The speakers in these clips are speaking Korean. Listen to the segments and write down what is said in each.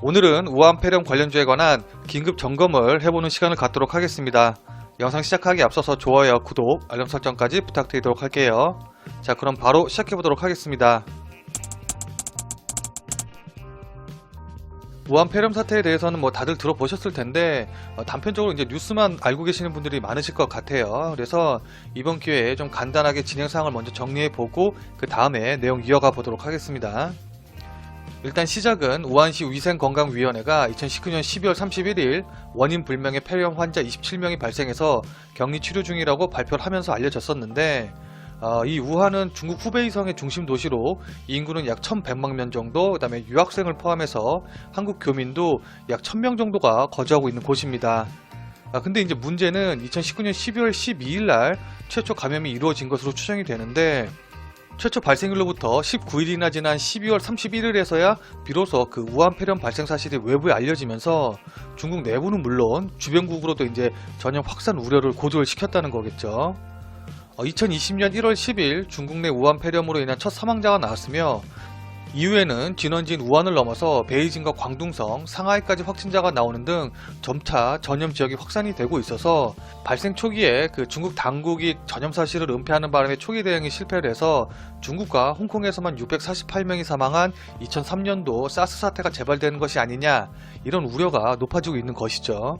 오늘은 우한 폐렴 관련주에 관한 긴급 점검을 해보는 시간을 갖도록 하겠습니다. 영상 시작하기 앞서서 좋아요, 구독, 알람 설정까지 부탁드리도록 할게요. 자, 그럼 바로 시작해보도록 하겠습니다. 우한 폐렴 사태에 대해서는 다들 들어보셨을 텐데 단편적으로 이제 뉴스만 알고 계시는 분들이 많으실 것 같아요. 그래서 이번 기회에 좀 간단하게 진행 사항을 먼저 정리해보고 그 다음에 내용 이어가 보도록 하겠습니다. 일단 시작은 우한시 위생건강위원회가 2019년 12월 31일 원인 불명의 폐렴 환자 27명이 발생해서 격리 치료 중이라고 발표를 하면서 알려졌었는데 이 우한은 중국 후베이성의 중심 도시로 인구는 약 1100만 명 정도, 그 다음에 유학생을 포함해서 한국 교민도 약 1000명 정도가 거주하고 있는 곳입니다. 근데 이제 문제는 2019년 12월 12일 날 최초 감염이 이루어진 것으로 추정이 되는데 최초 발생일로부터 19일이나 지난 12월 31일에서야 비로소 그 우한 폐렴 발생 사실이 외부에 알려지면서 중국 내부는 물론 주변국으로도 이제 전염 확산 우려를 고조를 시켰다는 거겠죠. 2020년 1월 10일 중국 내 우한 폐렴으로 인한 첫 사망자가 나왔으며 이후에는 진원지인 우한을 넘어서 베이징과 광둥성, 상하이까지 확진자가 나오는 등 점차 전염 지역이 확산이 되고 있어서 발생 초기에 그 중국 당국이 전염 사실을 은폐하는 바람에 초기 대응이 실패를 해서 중국과 홍콩에서만 648명이 사망한 2003년도 사스 사태가 재발되는 것이 아니냐, 이런 우려가 높아지고 있는 것이죠.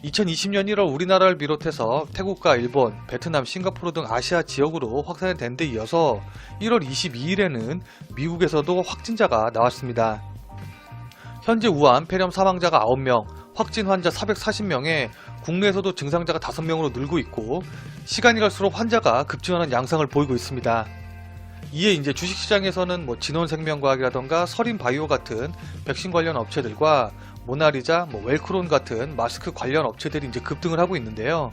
2020년 1월 우리나라를 비롯해서 태국과 일본, 베트남, 싱가포르 등 아시아 지역으로 확산이 된 데 이어서 1월 22일에는 미국에서도 확진자가 나왔습니다. 현재 우한 폐렴 사망자가 9명, 확진 환자 440명에 국내에서도 증상자가 5명으로 늘고 있고 시간이 갈수록 환자가 급증하는 양상을 보이고 있습니다. 이에 이제 주식시장에서는 진원생명과학이라던가 서린바이오 같은 백신 관련 업체들과 모나리자, 웰크론 같은 마스크 관련 업체들이 이제 급등을 하고 있는데요.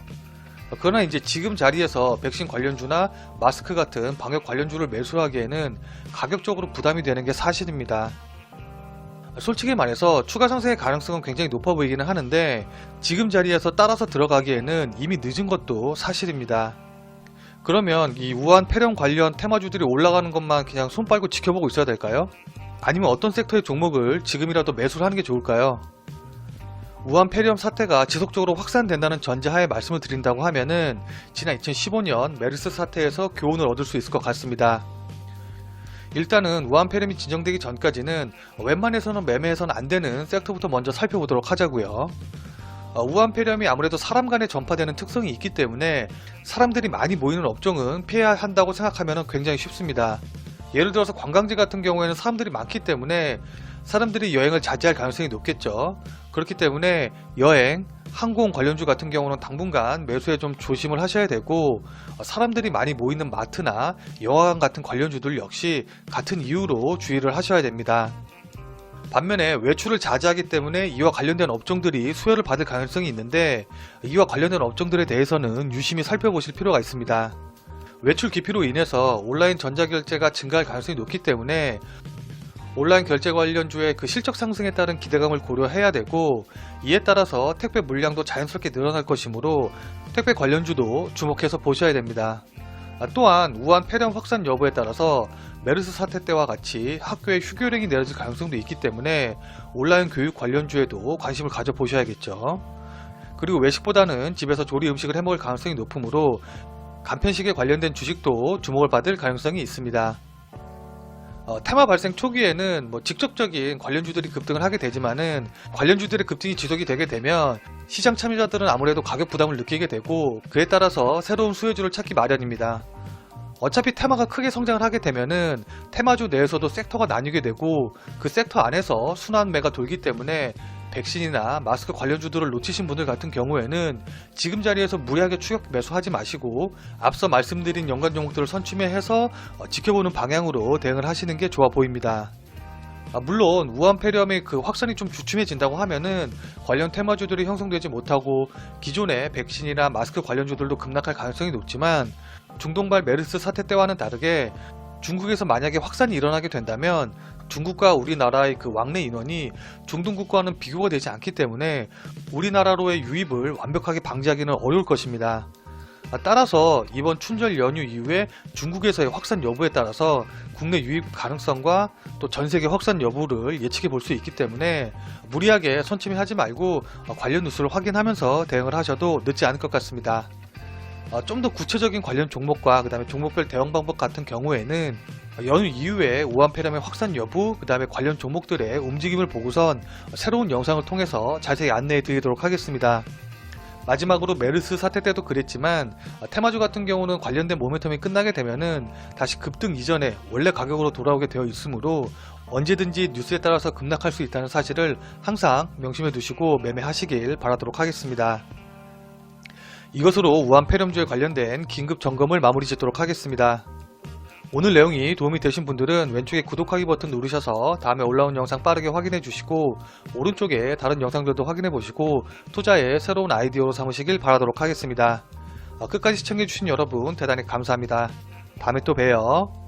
그러나 이제 지금 자리에서 백신 관련주나 마스크 같은 방역 관련주를 매수하기에는 가격적으로 부담이 되는 게 사실입니다. 솔직히 말해서 추가 상승의 가능성은 굉장히 높아 보이기는 하는데 지금 자리에서 따라서 들어가기에는 이미 늦은 것도 사실입니다. 그러면 이 우한 폐렴 관련 테마주들이 올라가는 것만 그냥 손 빨고 지켜보고 있어야 될까요? 아니면 어떤 섹터의 종목을 지금이라도 매수를 하는 게 좋을까요? 우한 폐렴 사태가 지속적으로 확산된다는 전제하에 말씀을 드린다고 하면은 지난 2015년 메르스 사태에서 교훈을 얻을 수 있을 것 같습니다. 일단은 우한 폐렴이 진정되기 전까지는 웬만해서는 매매해서는 안 되는 섹터부터 먼저 살펴보도록 하자고요. 우한 폐렴이 아무래도 사람 간에 전파되는 특성이 있기 때문에 사람들이 많이 모이는 업종은 피해야 한다고 생각하면 굉장히 쉽습니다. 예를 들어서 관광지 같은 경우에는 사람들이 많기 때문에 사람들이 여행을 자제할 가능성이 높겠죠. 그렇기 때문에 여행, 항공 관련주 같은 경우는 당분간 매수에 좀 조심을 하셔야 되고 사람들이 많이 모이는 마트나 영화관 같은 관련주들 역시 같은 이유로 주의를 하셔야 됩니다. 반면에 외출을 자제하기 때문에 이와 관련된 업종들이 수혜를 받을 가능성이 있는데 이와 관련된 업종들에 대해서는 유심히 살펴보실 필요가 있습니다. 외출 기피로 인해서 온라인 전자결제가 증가할 가능성이 높기 때문에 온라인 결제 관련주의 그 실적 상승에 따른 기대감을 고려해야 되고 이에 따라서 택배 물량도 자연스럽게 늘어날 것이므로 택배 관련주도 주목해서 보셔야 됩니다. 또한 우한 폐렴 확산 여부에 따라서 메르스 사태 때와 같이 학교에 휴교령이 내려질 가능성도 있기 때문에 온라인 교육 관련주에도 관심을 가져보셔야겠죠. 그리고 외식보다는 집에서 조리 음식을 해먹을 가능성이 높으므로 간편식에 관련된 주식도 주목을 받을 가능성이 있습니다. 테마 발생 초기에는 직접적인 관련주들이 급등을 하게 되지만은 관련주들의 급등이 지속이 되게 되면 시장 참여자들은 아무래도 가격 부담을 느끼게 되고 그에 따라서 새로운 수혜주를 찾기 마련입니다. 어차피 테마가 크게 성장을 하게 되면은 테마주 내에서도 섹터가 나뉘게 되고 그 섹터 안에서 순환매가 돌기 때문에 백신이나 마스크 관련주들을 놓치신 분들 같은 경우에는 지금 자리에서 무리하게 추격 매수하지 마시고 앞서 말씀드린 연관 종목들을 선취매해서 지켜보는 방향으로 대응을 하시는 게 좋아 보입니다. 물론 우한 폐렴의 그 확산이 좀 주춤해진다고 하면은 관련 테마주들이 형성되지 못하고 기존의 백신이나 마스크 관련주들도 급락할 가능성이 높지만 중동발 메르스 사태 때와는 다르게 중국에서 만약에 확산이 일어나게 된다면 중국과 우리나라의 그 왕래 인원이 중동국과는 비교가 되지 않기 때문에 우리나라로의 유입을 완벽하게 방지하기는 어려울 것입니다. 따라서 이번 춘절 연휴 이후에 중국에서의 확산 여부에 따라서 국내 유입 가능성과 또 전세계 확산 여부를 예측해 볼 수 있기 때문에 무리하게 선침해하지 말고 관련 뉴스를 확인하면서 대응을 하셔도 늦지 않을 것 같습니다. 좀 더 구체적인 관련 종목과 그 다음에 종목별 대응 방법 같은 경우에는 연휴 이후에 우한 폐렴의 확산 여부, 그 다음에 관련 종목들의 움직임을 보고선 새로운 영상을 통해서 자세히 안내해 드리도록 하겠습니다. 마지막으로 메르스 사태 때도 그랬지만 테마주 같은 경우는 관련된 모멘텀이 끝나게 되면은 다시 급등 이전에 원래 가격으로 돌아오게 되어 있으므로 언제든지 뉴스에 따라서 급락할 수 있다는 사실을 항상 명심해 두시고 매매하시길 바라도록 하겠습니다. 이것으로 우한 폐렴주에 관련된 긴급 점검을 마무리 짓도록 하겠습니다. 오늘 내용이 도움이 되신 분들은 왼쪽에 구독하기 버튼 누르셔서 다음에 올라온 영상 빠르게 확인해 주시고 오른쪽에 다른 영상들도 확인해 보시고 투자의 새로운 아이디어로 삼으시길 바라도록 하겠습니다. 끝까지 시청해 주신 여러분 대단히 감사합니다. 다음에 또 봬요.